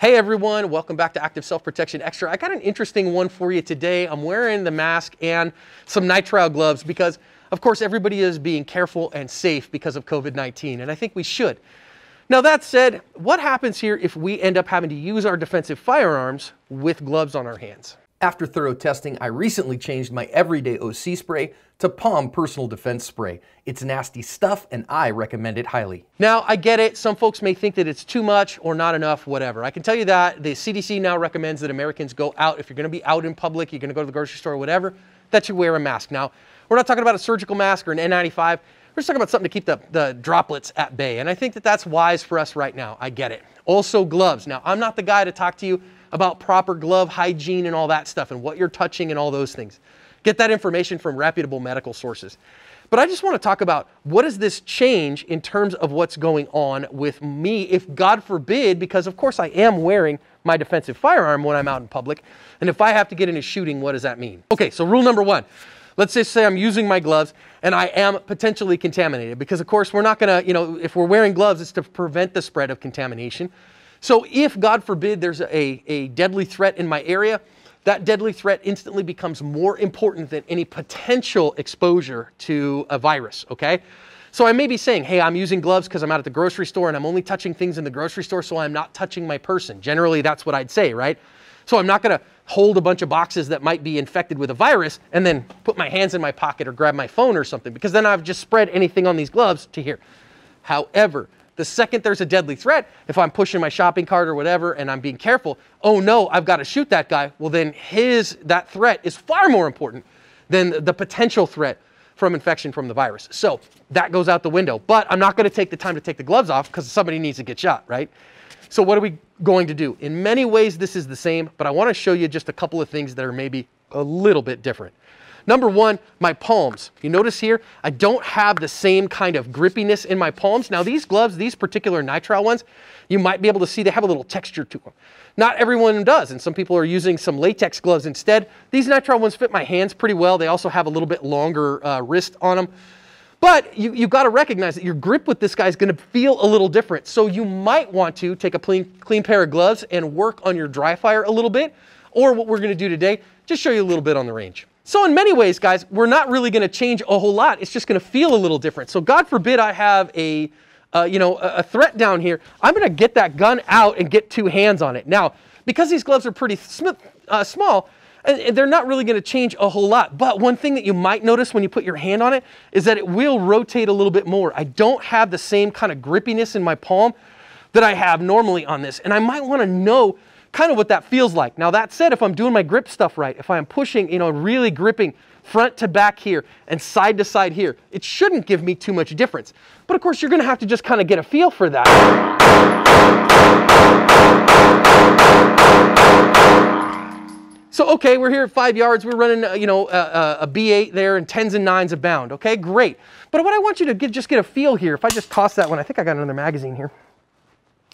Hey everyone, welcome back to Active Self-Protection Extra. I got an interesting one for you today. I'm wearing the mask and some nitrile gloves because, of course, everybody is being careful and safe because of COVID-19, and I think we should. Now that said, what happens here if we end up having to use our defensive firearms with gloves on our hands? After thorough testing, I recently changed my everyday OC spray to Palm Personal Defense Spray. It's nasty stuff and I recommend it highly. Now, I get it. Some folks may think that it's too much or not enough, whatever. I can tell you that the CDC now recommends that Americans go out. If you're going to be out in public, you're going to go to the grocery store or whatever, that you wear a mask. Now, we're not talking about a surgical mask or an N95. We're just talking about something to keep the droplets at bay. And I think that that's wise for us right now. I get it. Also, gloves. Now, I'm not the guy to talk to you about proper glove hygiene and all that stuff and what you're touching and all those things. Get that information from reputable medical sources. But I just want to talk about what does this change in terms of what's going on with me if, God forbid, because of course I am wearing my defensive firearm when I'm out in public, and if I have to get into shooting, what does that mean? Okay, so rule number one. Let's just say I'm using my gloves and I am potentially contaminated because, of course, we're not going to, if we're wearing gloves, it's to prevent the spread of contamination. So if, God forbid, there's a deadly threat in my area, that deadly threat instantly becomes more important than any potential exposure to a virus, okay? So I may be saying, hey, I'm using gloves because I'm out at the grocery store and I'm only touching things in the grocery store, so I'm not touching my person. Generally, that's what I'd say, right? So I'm not going to hold a bunch of boxes that might be infected with a virus and then put my hands in my pocket or grab my phone or something, because then I've just spread anything on these gloves to here. However, the second there's a deadly threat, if I'm pushing my shopping cart or whatever and I'm being careful, oh no, I've got to shoot that guy. Well, then that threat is far more important than the potential threat from infection from the virus. So that goes out the window. But I'm not going to take the time to take the gloves off because somebody needs to get shot, right? So what are we going to do? In many ways, this is the same, but I want to show you just a couple of things that are maybe a little bit different. Number one, my palms. You notice here, I don't have the same kind of grippiness in my palms. Now these gloves, these particular nitrile ones, you might be able to see they have a little texture to them. Not everyone does, and some people are using some latex gloves instead. These nitrile ones fit my hands pretty well. They also have a little bit longer wrist on them. But you've got to recognize that your grip with this guy is going to feel a little different. So you might want to take a clean pair of gloves and work on your dry fire a little bit. Or what we're going to do today, just show you a little bit on the range. So in many ways, guys, we're not really going to change a whole lot. It's just going to feel a little different. So God forbid I have a threat down here. I'm going to get that gun out and get two hands on it. Now, because these gloves are pretty small, and they're not really going to change a whole lot. But one thing that you might notice when you put your hand on it is that it will rotate a little bit more. I don't have the same kind of grippiness in my palm that I have normally on this. And I might want to know kind of what that feels like. Now that said, if I'm doing my grip stuff right, if I'm pushing, really gripping front to back here and side to side here, it shouldn't give me too much difference. But of course, you're going to have to just kind of get a feel for that. So, okay, we're here at 5 yards. We're running, a B8 there and 10s and 9s of bound. Okay, great. But what I want you to just get a feel here, if I just toss that one, I think I got another magazine here,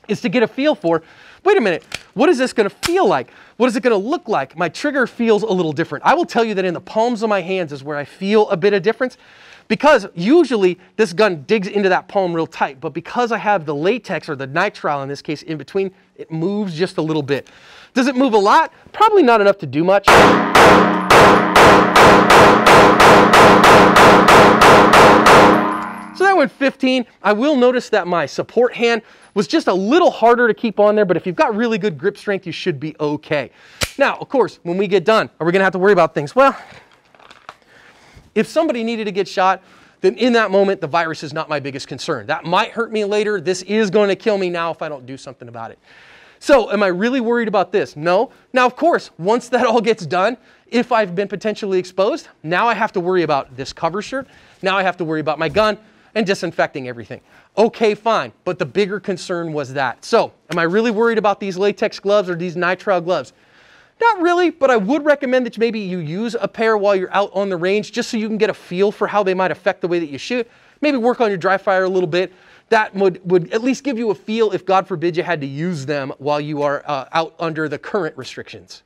is to get a feel for, wait a minute, what is this going to feel like? What is it going to look like? My trigger feels a little different. I will tell you that in the palms of my hands is where I feel a bit of difference, because usually this gun digs into that palm real tight, but because I have the latex or the nitrile in this case in between, it moves just a little bit. Does it move a lot? Probably not enough to do much. So that went 15. I will notice that my support hand was just a little harder to keep on there, but if you've got really good grip strength, you should be okay. Now, of course, when we get done, are we going to have to worry about things? Well, if somebody needed to get shot, then in that moment, the virus is not my biggest concern. That might hurt me later. This is going to kill me now if I don't do something about it. So am I really worried about this? No. Now, of course, once that all gets done, if I've been potentially exposed, now I have to worry about this cover shirt. Now I have to worry about my gun and disinfecting everything. Okay, fine. But the bigger concern was that. So am I really worried about these latex gloves or these nitrile gloves? Not really, but I would recommend that maybe you use a pair while you're out on the range just so you can get a feel for how they might affect the way that you shoot. Maybe work on your dry fire a little bit. That would at least give you a feel if, God forbid, you had to use them while you are out under the current restrictions.